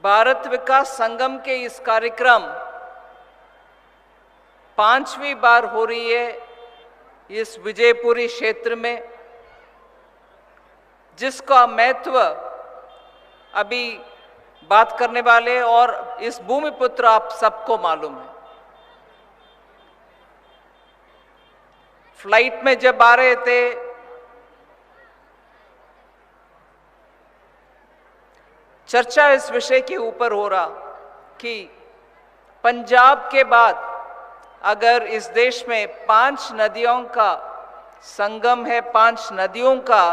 भारत विकास संगम के इस कार्यक्रम 5वीं बार हो रही है इस विजयपुरी क्षेत्र में, जिसका महत्व अभी बात करने वाले और इस भूमिपुत्र आप सबको मालूम है। फ्लाइट में जब आ रहे थे चर्चा इस विषय के ऊपर हो रहा कि पंजाब के बाद अगर इस देश में 5 नदियों का संगम है, 5 नदियों का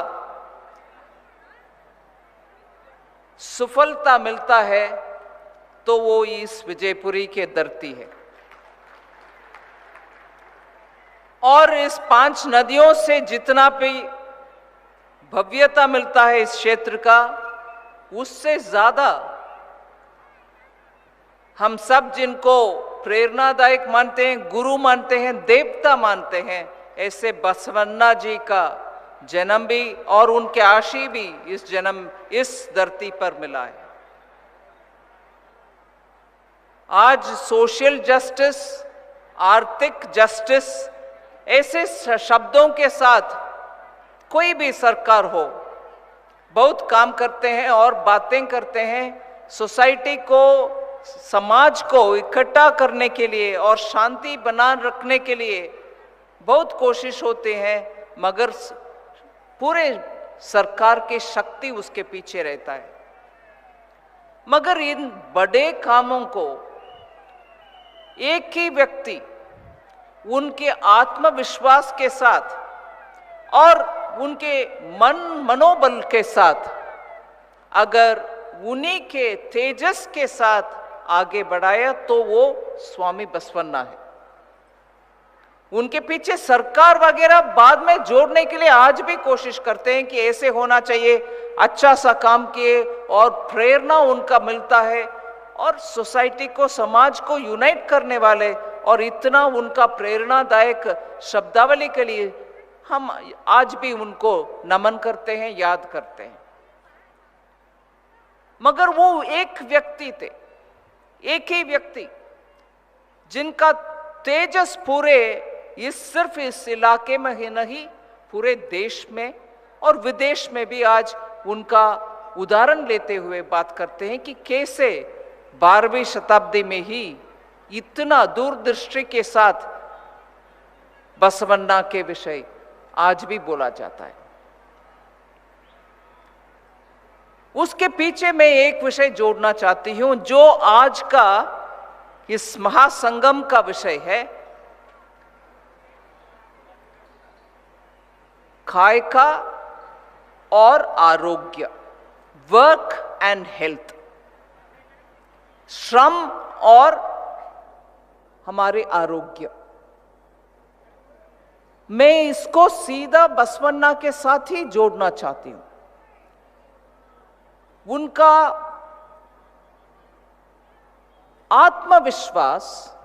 सफलता मिलता है तो वो इस विजयपुरी के धरती है। और इस 5 नदियों से जितना भी भव्यता मिलता है इस क्षेत्र का, उससे ज्यादा हम सब जिनको प्रेरणादायक मानते हैं, गुरु मानते हैं, देवता मानते हैं, ऐसे बसवन्ना जी का जन्म भी और उनके आशीष भी इस धरती पर मिला है। आज सोशल जस्टिस, आर्थिक जस्टिस ऐसे शब्दों के साथ कोई भी सरकार हो बहुत काम करते हैं और बातें करते हैं, सोसाइटी को, समाज को इकट्ठा करने के लिए और शांति बनाए रखने के लिए बहुत कोशिश होते हैं, मगर पूरे सरकार की शक्ति उसके पीछे रहता है। मगर इन बड़े कामों को एक ही व्यक्ति उनके आत्मविश्वास के साथ और उनके मनोबल के साथ अगर उन्हीं के तेजस के साथ आगे बढ़ाया तो वो स्वामी बसवन्ना है। उनके पीछे सरकार वगैरह बाद में जोड़ने के लिए आज भी कोशिश करते हैं कि ऐसे होना चाहिए, अच्छा सा काम किए और प्रेरणा उनका मिलता है और सोसाइटी को, समाज को यूनाइट करने वाले और इतना उनका प्रेरणादायक शब्दावली के लिए हम आज भी उनको नमन करते हैं, याद करते हैं। मगर वो एक व्यक्ति थे, एक ही व्यक्ति जिनका तेजस पूरे सिर्फ इस इलाके में ही नहीं, पूरे देश में और विदेश में भी आज उनका उदाहरण लेते हुए बात करते हैं कि कैसे 12वीं शताब्दी में ही इतना दूरदृष्टि के साथ बसवन्ना के विषय आज भी बोला जाता है। उसके पीछे मैं एक विषय जोड़ना चाहती हूं जो आज का इस महासंगम का विषय है, कायका और आरोग्य, वर्क एंड हेल्थ, श्रम और हमारे आरोग्य। मैं इसको सीधा बसवन्ना के साथ ही जोड़ना चाहती हूं। उनका आत्मविश्वास,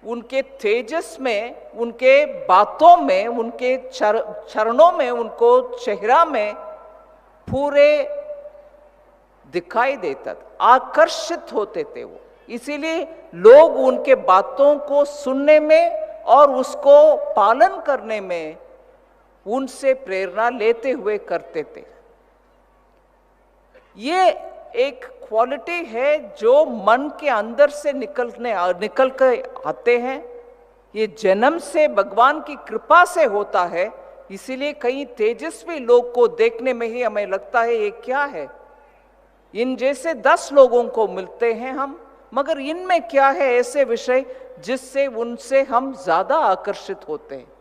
उनके तेजस में, उनके बातों में, उनके चरणों में, उनको चेहरा में पूरे दिखाई देता था, आकर्षित होते थे वो। इसीलिए लोग उनके बातों को सुनने में और उसको पालन करने में उनसे प्रेरणा लेते हुए करते थे। ये एक क्वालिटी है जो मन के अंदर से निकल के आते हैं। ये जन्म से भगवान की कृपा से होता है। इसीलिए कई तेजस्वी लोग को देखने में ही हमें लगता है ये क्या है, इन जैसे 10 लोगों को मिलते हैं हम, मगर इनमें क्या है ऐसे विषय जिससे उनसे हम ज्यादा आकर्षित होते हैं।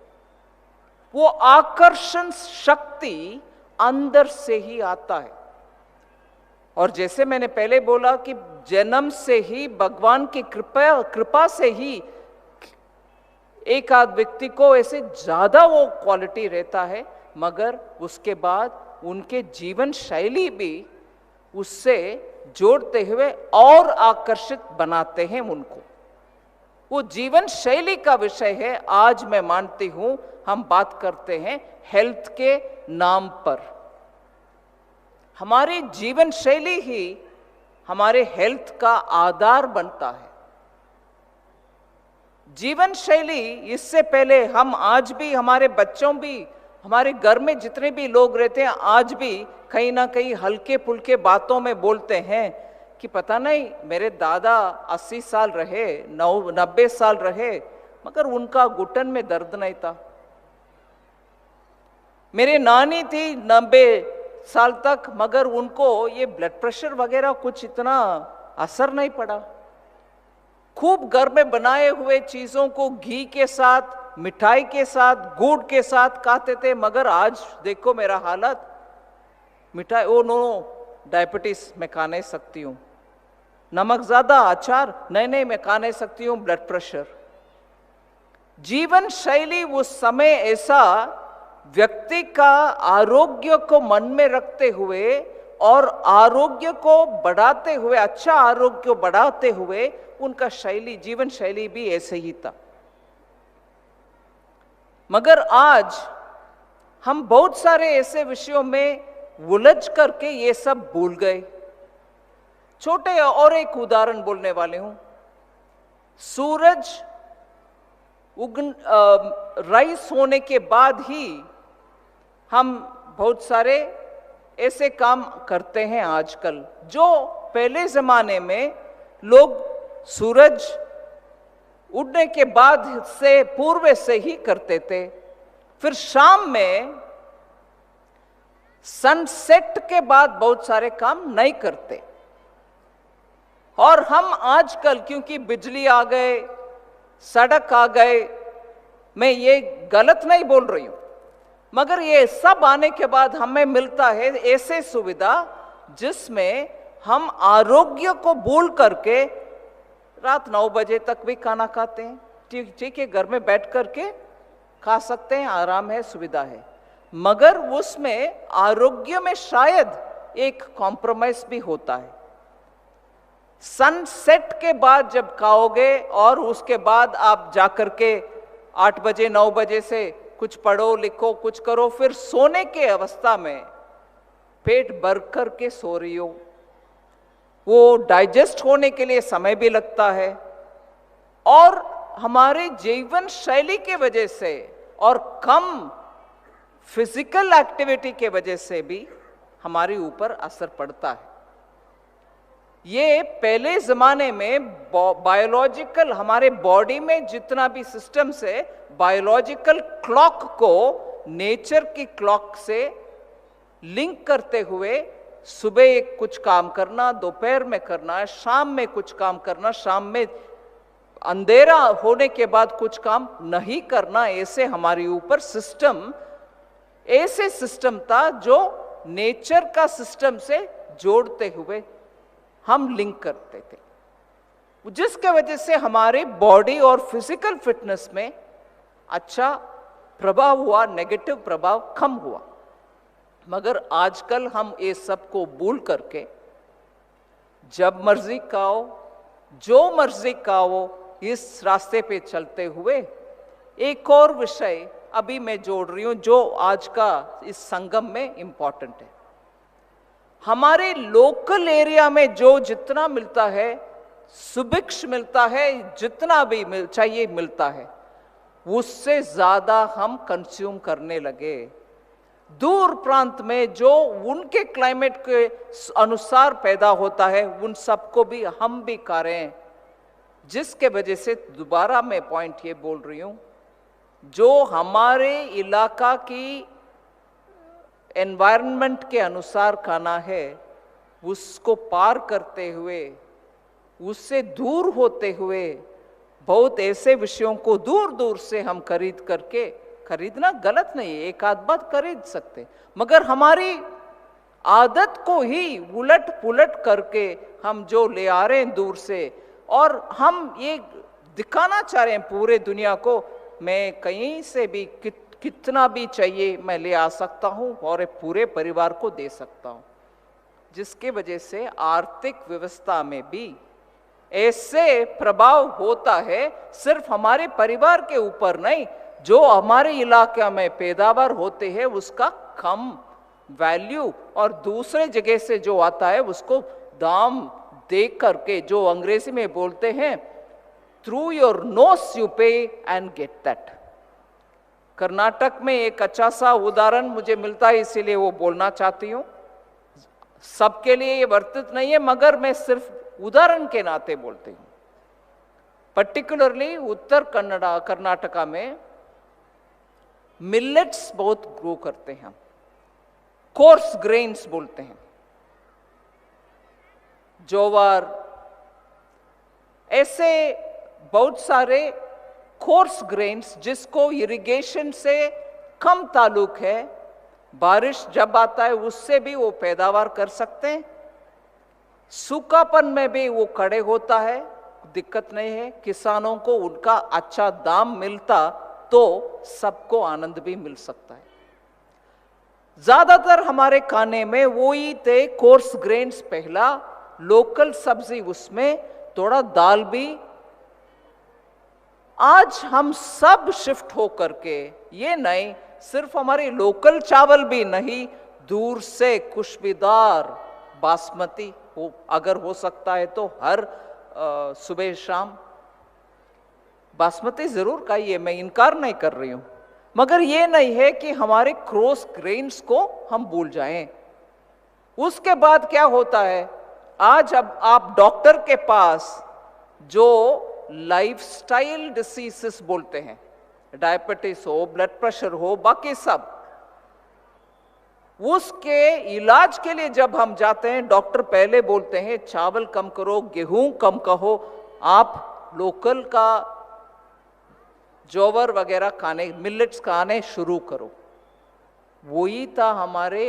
वो आकर्षण शक्ति अंदर से ही आता है। और जैसे मैंने पहले बोला कि जन्म से ही भगवान की कृपा से ही एक आध व्यक्ति को ऐसे ज्यादा वो क्वालिटी रहता है, मगर उसके बाद उनके जीवन शैली भी उससे जोड़ते हुए और आकर्षित बनाते हैं उनको। वो जीवन शैली का विषय है। आज मैं मानती हूं हम बात करते हैं हेल्थ के नाम पर। हमारी जीवन शैली ही हमारे हेल्थ का आधार बनता है। जीवन शैली, इससे पहले हम आज भी, हमारे बच्चों भी, हमारे घर में जितने भी लोग रहते हैं आज भी कहीं ना कहीं हल्के फुल्के बातों में बोलते हैं कि पता नहीं मेरे दादा 80 साल रहे, 90 साल रहे, मगर उनका घुटन में दर्द नहीं था। मेरी नानी थी 90 साल तक, मगर उनको ये ब्लड प्रेशर वगैरह कुछ इतना असर नहीं पड़ा। खूब घर में बनाए हुए चीजों को घी के साथ, मिठाई के साथ, गुड़ के साथ खाते थे, मगर आज देखो मेरा हालत, मिठाई ओ नो, डायबिटीज मैं खा नहीं सकती हूँ, नमक ज्यादा, अचार नहीं मैं खा नहीं सकती हूँ, ब्लड प्रेशर। जीवन शैली उस समय ऐसा व्यक्ति का आरोग्य को मन में रखते हुए और आरोग्य को बढ़ाते हुए, अच्छा आरोग्य को बढ़ाते हुए उनका शैली, जीवन शैली भी ऐसे ही था। मगर आज हम बहुत सारे ऐसे विषयों में उलझ करके ये सब भूल गए। छोटे और एक उदाहरण बोलने वाले हूं। सूरज राइज होने के बाद ही हम बहुत सारे ऐसे काम करते हैं आजकल, जो पहले जमाने में लोग सूरज उड़ने के बाद से, पूर्व से ही करते थे। फिर शाम में सनसेट के बाद बहुत सारे काम नहीं करते। और हम आजकल, क्योंकि बिजली आ गए, सड़क आ गए, मैं ये गलत नहीं बोल रही हूं, मगर ये सब आने के बाद हमें मिलता है ऐसे सुविधा जिसमें हम आरोग्य को भूल करके रात 9 बजे तक भी खाना खाते हैं। ठीक है, घर में बैठ करके खा सकते हैं, आराम है, सुविधा है, मगर उसमें आरोग्य में शायद एक कॉम्प्रोमाइज भी होता है। सनसेट के बाद जब खाओगे और उसके बाद आप जाकर के 8 बजे 9 बजे से कुछ पढ़ो लिखो कुछ करो, फिर सोने के अवस्था में पेट भर कर के सो रही हो, वो डाइजेस्ट होने के लिए समय भी लगता है। और हमारे जीवन शैली के वजह से और कम फिजिकल एक्टिविटी के वजह से भी हमारे ऊपर असर पड़ता है। ये पहले जमाने में बायोलॉजिकल, हमारे बॉडी में जितना भी सिस्टम्स है, बायोलॉजिकल क्लॉक को नेचर की क्लॉक से लिंक करते हुए सुबह कुछ काम करना, दोपहर में करना, शाम में कुछ काम करना, शाम में अंधेरा होने के बाद कुछ काम नहीं करना, ऐसे हमारे ऊपर सिस्टम, ऐसे सिस्टम था जो नेचर का सिस्टम से जोड़ते हुए हम लिंक करते थे, जिसके वजह से हमारे बॉडी और फिजिकल फिटनेस में अच्छा प्रभाव हुआ, नेगेटिव प्रभाव कम हुआ। मगर आजकल हम ये सब को भूल करके जब मर्जी खाओ, जो मर्जी खाओ, इस रास्ते पे चलते हुए एक और विषय अभी मैं जोड़ रही हूं जो आज का इस संगम में इंपॉर्टेंट है। हमारे लोकल एरिया में जो जितना मिलता है, सुभिक्ष मिलता है, जितना भी चाहिए मिलता है, उससे ज्यादा हम कंज्यूम करने लगे। दूर प्रांत में जो उनके क्लाइमेट के अनुसार पैदा होता है, उन सबको भी हम भी खा रहे हैं, जिसके वजह से दोबारा मैं पॉइंट ये बोल रही हूं, जो हमारे इलाका की एनवायरनमेंट के अनुसार खाना है, उसको पार करते हुए, उससे दूर होते हुए, बहुत ऐसे विषयों को दूर दूर से हम खरीद करके, खरीदना गलत नहीं है, एक आध बात खरीद सकते, मगर हमारी आदत को ही उलट पुलट करके हम जो ले आ रहे हैं दूर से, और हम ये दिखाना चाह रहे हैं पूरे दुनिया को, मैं कहीं से भी कितना भी चाहिए मैं ले आ सकता हूं और पूरे परिवार को दे सकता हूं, जिसके वजह से आर्थिक व्यवस्था में भी ऐसे प्रभाव होता है, सिर्फ हमारे परिवार के ऊपर नहीं, जो हमारे इलाके में पैदावार होते हैं उसका कम वैल्यू, और दूसरे जगह से जो आता है उसको दाम देख करके, जो अंग्रेजी में बोलते हैं थ्रू योर नोस यू पे एंड गेट दैट। कर्नाटक में एक अच्छा सा उदाहरण मुझे मिलता है, इसीलिए वो बोलना चाहती हूं। सबके लिए ये वर्तित नहीं है, मगर मैं सिर्फ उदाहरण के नाते बोलती हूं। पर्टिकुलरली उत्तर कर्नाटका में मिलेट्स बहुत ग्रो करते हैं, कोर्स ग्रेन्स बोलते हैं, जोवार, ऐसे बहुत सारे कोर्स ग्रेन्स जिसको इरिगेशन से कम ताल्लुक है, बारिश जब आता है उससे भी वो पैदावार कर सकते हैं, सूखापन में भी वो खड़े होता है, दिक्कत नहीं है, किसानों को उनका अच्छा दाम मिलता तो सबको आनंद भी मिल सकता है। ज्यादातर हमारे खाने में वही थे कोर्स ग्रेन्स, पहला लोकल सब्जी, उसमें थोड़ा दाल भी। आज हम सब शिफ्ट हो करके, ये नहीं सिर्फ हमारी लोकल चावल भी नहीं, दूर से खुशबूदार बासमती हो, अगर हो सकता है तो हर सुबह शाम बासमती जरूर खाइए, मैं इनकार नहीं कर रही हूं, मगर ये नहीं है कि हमारे क्रॉस ग्रेन्स को हम भूल जाएं। उसके बाद क्या होता है, आज अब आप डॉक्टर के पास जो लाइफस्टाइल डिसीजेस बोलते हैं, डायबिटीज हो, ब्लड प्रेशर हो, बाकी सब, उसके इलाज के लिए जब हम जाते हैं, डॉक्टर पहले बोलते हैं चावल कम करो, गेहूं कम कहो, आप लोकल का जोवर वगैरह खाने, मिलेट्स खाने शुरू करो। वही था हमारे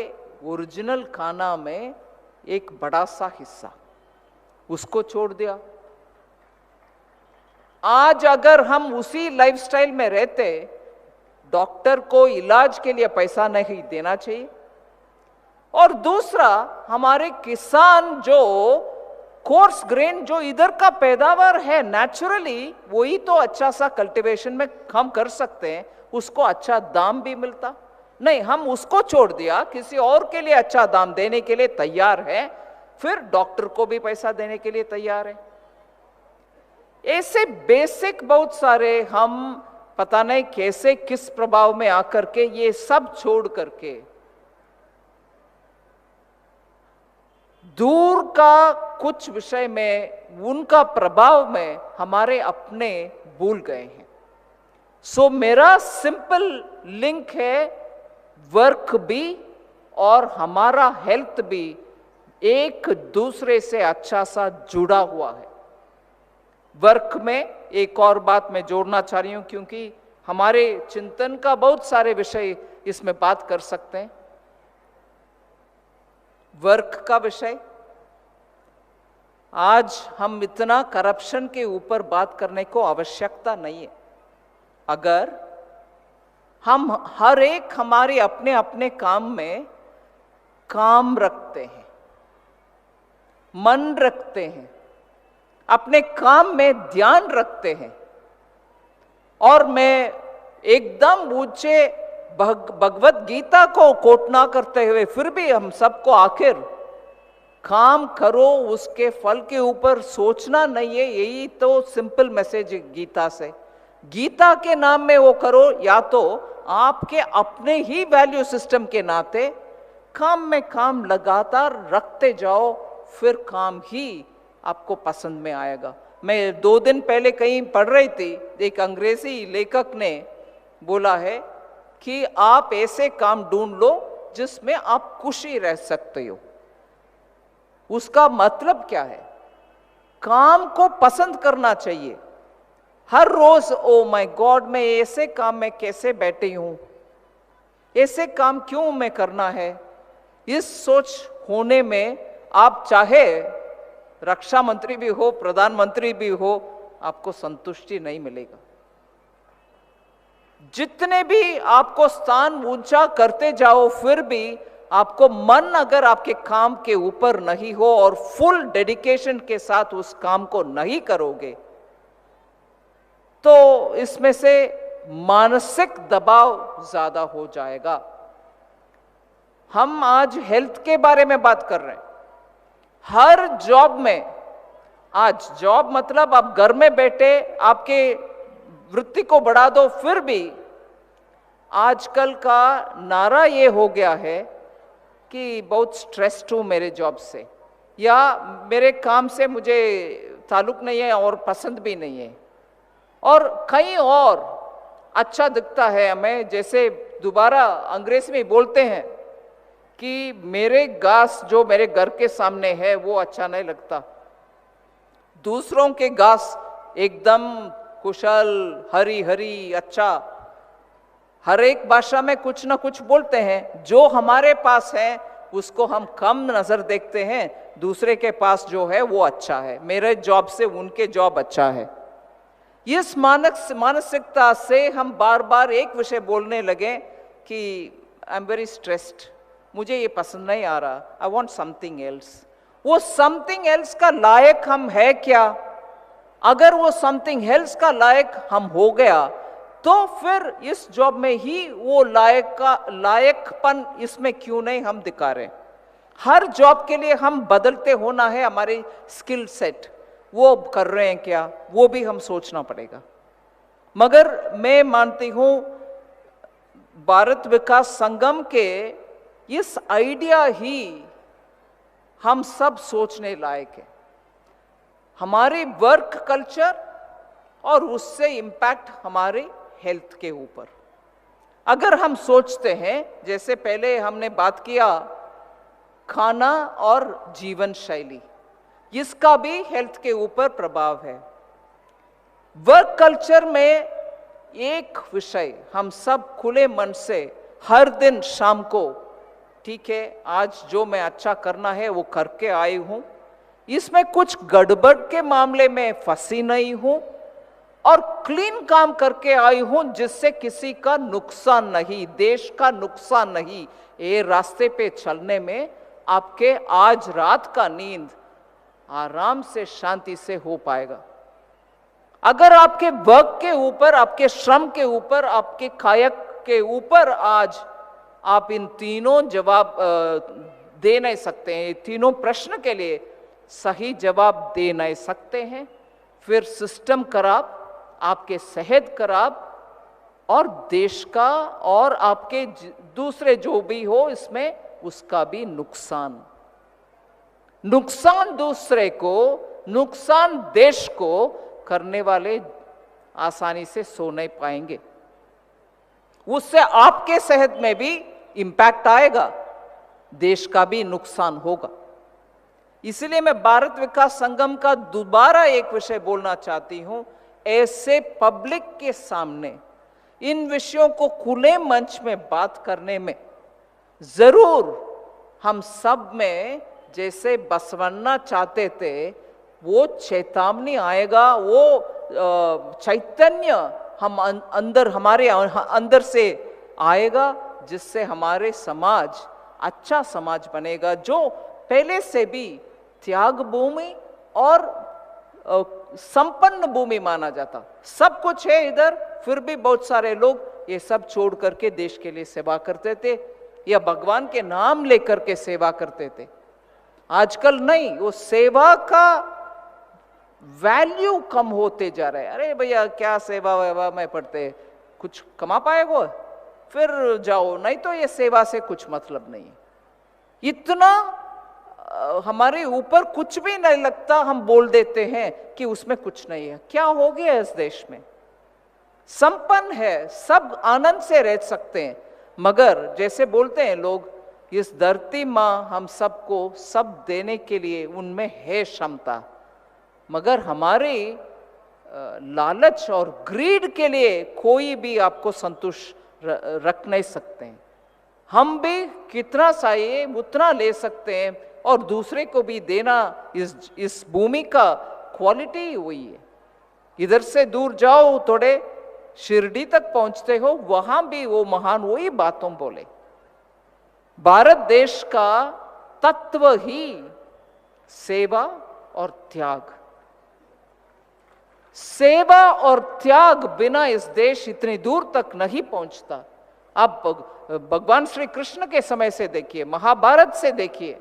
ओरिजिनल खाना में एक बड़ा सा हिस्सा, उसको छोड़ दिया। आज अगर हम उसी लाइफस्टाइल में रहते, डॉक्टर को इलाज के लिए पैसा नहीं देना चाहिए, और दूसरा हमारे किसान जो कोर्स ग्रेन जो इधर का पैदावार है नेचुरली, वही तो अच्छा सा कल्टीवेशन में हम कर सकते हैं, उसको अच्छा दाम भी मिलता नहीं, हम उसको छोड़ दिया, किसी और के लिए अच्छा दाम देने के लिए तैयार है, फिर डॉक्टर को भी पैसा देने के लिए तैयार है। ऐसे बेसिक बहुत सारे हम पता नहीं कैसे किस प्रभाव में आकर के ये सब छोड़ करके दूर का कुछ विषय में, उनका प्रभाव में हमारे अपने भूल गए हैं। सो मेरा सिंपल लिंक है, वर्क भी और हमारा हेल्थ भी एक दूसरे से अच्छा सा जुड़ा हुआ है। वर्क में एक और बात मैं जोड़ना चाह रही हूं, क्योंकि हमारे चिंतन का बहुत सारे विषय इसमें बात कर सकते हैं। वर्क का विषय, आज हम इतना करप्शन के ऊपर बात करने को आवश्यकता नहीं है। अगर हम हर एक हमारे अपने अपने काम में काम रखते हैं, मन रखते हैं, अपने काम में ध्यान रखते हैं, और मैं एकदम ऊंचे भगवत गीता को कोट ना करते हुए फिर भी हम सबको आखिर काम करो, उसके फल के ऊपर सोचना नहीं है, यही तो सिंपल मैसेज गीता से। गीता के नाम में वो करो, या तो आपके अपने ही वैल्यू सिस्टम के नाते काम में काम लगातार रखते जाओ, फिर काम ही आपको पसंद में आएगा। मैं 2 दिन पहले कहीं पढ़ रही थी, एक अंग्रेजी लेखक ने बोला है कि आप ऐसे काम ढूंढ लो जिसमें आप खुशी रह सकते हो। उसका मतलब क्या है? काम को पसंद करना चाहिए। हर रोज ओ माय गॉड, मैं ऐसे काम में कैसे बैठी हूं, ऐसे काम क्यों मैं करना है, इस सोच होने में आप चाहे रक्षा मंत्री भी हो, प्रधानमंत्री भी हो, आपको संतुष्टि नहीं मिलेगा। जितने भी आपको स्थान ऊंचा करते जाओ, फिर भी आपको मन अगर आपके काम के ऊपर नहीं हो और फुल डेडिकेशन के साथ उस काम को नहीं करोगे, तो इसमें से मानसिक दबाव ज्यादा हो जाएगा। हम आज हेल्थ के बारे में बात कर रहे हैं। हर जॉब में आज जॉब मतलब आप घर में बैठे आपके वृत्ति को बढ़ा दो, फिर भी आजकल का नारा ये हो गया है कि बहुत स्ट्रेस्ड हूं मेरे जॉब से, या मेरे काम से मुझे ताल्लुक नहीं है और पसंद भी नहीं है, और कहीं और अच्छा दिखता है हमें। जैसे दोबारा अंग्रेजी में बोलते हैं कि मेरे घास जो मेरे घर के सामने है वो अच्छा नहीं लगता, दूसरों के घास एकदम कुशल हरी हरी अच्छा। हर एक भाषा में कुछ ना कुछ बोलते हैं, जो हमारे पास है उसको हम कम नजर देखते हैं, दूसरे के पास जो है वो अच्छा है, मेरे जॉब से उनके जॉब अच्छा है। इस मानसिकता से हम बार बार एक विषय बोलने लगे कि आई एम वेरी स्ट्रेस्ड, मुझे ये पसंद नहीं आ रहा, आई वॉन्ट समथिंग एल्स। वो समथिंग एल्स का लायक हम है क्या? अगर वो समथिंग एल्स का लायक हम हो गया तो फिर इस जॉब में ही वो लायकपन इसमें क्यों नहीं हम दिखा रहे? हर जॉब के लिए हम बदलते होना है, हमारे स्किल सेट वो कर रहे हैं क्या, वो भी हम सोचना पड़ेगा। मगर मैं मानती हूं भारत विकास संगम के इस आइडिया ही हम सब सोचने लायक है। हमारी वर्क कल्चर और उससे इंपैक्ट हमारे हेल्थ के ऊपर। अगर हम सोचते हैं, जैसे पहले हमने बात किया खाना और जीवन शैली, इसका भी हेल्थ के ऊपर प्रभाव है। वर्क कल्चर में एक विषय हम सब खुले मन से हर दिन शाम को, ठीक है आज जो मैं अच्छा करना है वो करके आई हूं, इसमें कुछ गड़बड़ के मामले में फंसी नहीं हूं और क्लीन काम करके आई हूं जिससे किसी का नुकसान नहीं, देश का नुकसान नहीं। ये रास्ते पे चलने में आपके आज रात का नींद आराम से शांति से हो पाएगा। अगर आपके वर्क के ऊपर, आपके श्रम के ऊपर, आपके कायक के ऊपर आज आप इन तीनों जवाब दे नहीं सकते हैं, तीनों प्रश्न के लिए सही जवाब दे नहीं सकते हैं, फिर सिस्टम खराब, आपके सेहत खराब और देश का और आपके दूसरे जो भी हो इसमें उसका भी नुकसान। नुकसान दूसरे को, नुकसान देश को करने वाले आसानी से सो नहीं पाएंगे, उससे आपके सेहत में भी इंपैक्ट आएगा, देश का भी नुकसान होगा। इसलिए मैं भारत विकास संगम का दोबारा एक विषय बोलना चाहती हूं। ऐसे पब्लिक के सामने इन विषयों को खुले मंच में बात करने में जरूर हम सब में जैसे बसवन्ना चाहते थे वो चेतावनी आएगा, वो चैतन्य हम अंदर, हमारे अंदर से आएगा, जिससे हमारे समाज अच्छा समाज बनेगा, जो पहले से भी त्याग भूमि और संपन्न भूमि माना जाता। सब कुछ है इधर, फिर भी बहुत सारे लोग ये सब छोड़ करके देश के लिए सेवा करते थे या भगवान के नाम लेकर के सेवा करते थे। आजकल नहीं, वो सेवा का वैल्यू कम होते जा रहा है। अरे भैया क्या सेवा वेवा में पढ़ते, कुछ कमा पाएगो फिर जाओ, नहीं तो ये सेवा से कुछ मतलब नहीं है। इतना हमारे ऊपर कुछ भी नहीं लगता, हम बोल देते हैं कि उसमें कुछ नहीं है। क्या हो गया इस देश में? संपन्न है, सब आनंद से रह सकते हैं, मगर जैसे बोलते हैं लोग, इस धरती माँ हम सबको सब देने के लिए उनमें है क्षमता, मगर हमारी लालच और ग्रीड के लिए कोई भी आपको संतुष्ट रख नहीं सकते हैं। हम भी कितना चाहिए उतना ले सकते हैं और दूसरे को भी देना, इस भूमि का क्वालिटी हुई है। इधर से दूर जाओ, थोड़े शिरडी तक पहुंचते हो, वहां भी वो महान वही बातों बोले। भारत देश का तत्व ही सेवा और त्याग। सेवा और त्याग बिना इस देश इतनी दूर तक नहीं पहुंचता। आप भगवान श्री कृष्ण के समय से देखिए, महाभारत से देखिए,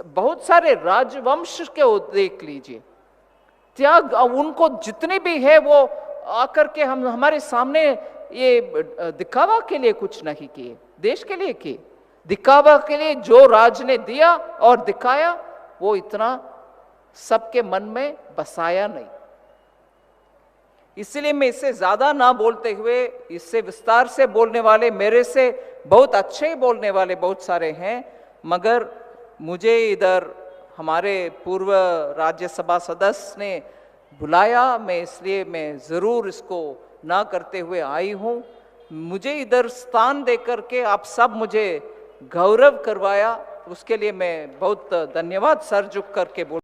बहुत सारे राजवंश के देख लीजिए, त्याग, उनको जितने भी है वो आकर के हमारे सामने ये दिखावा के लिए कुछ नहीं किए, देश के लिए किए। दिखावा के लिए जो राज ने दिया और दिखाया वो इतना सबके मन में बसाया नहीं। इसलिए मैं इससे ज्यादा ना बोलते हुए, इससे विस्तार से बोलने वाले मेरे से बहुत अच्छे बोलने वाले बहुत सारे हैं, मगर मुझे इधर हमारे पूर्व राज्यसभा सदस्य ने बुलाया, मैं जरूर इसको ना करते हुए आई हूं। मुझे इधर स्थान देकर के आप सब मुझे गौरव करवाया, उसके लिए मैं बहुत धन्यवाद सर झुक करके बोल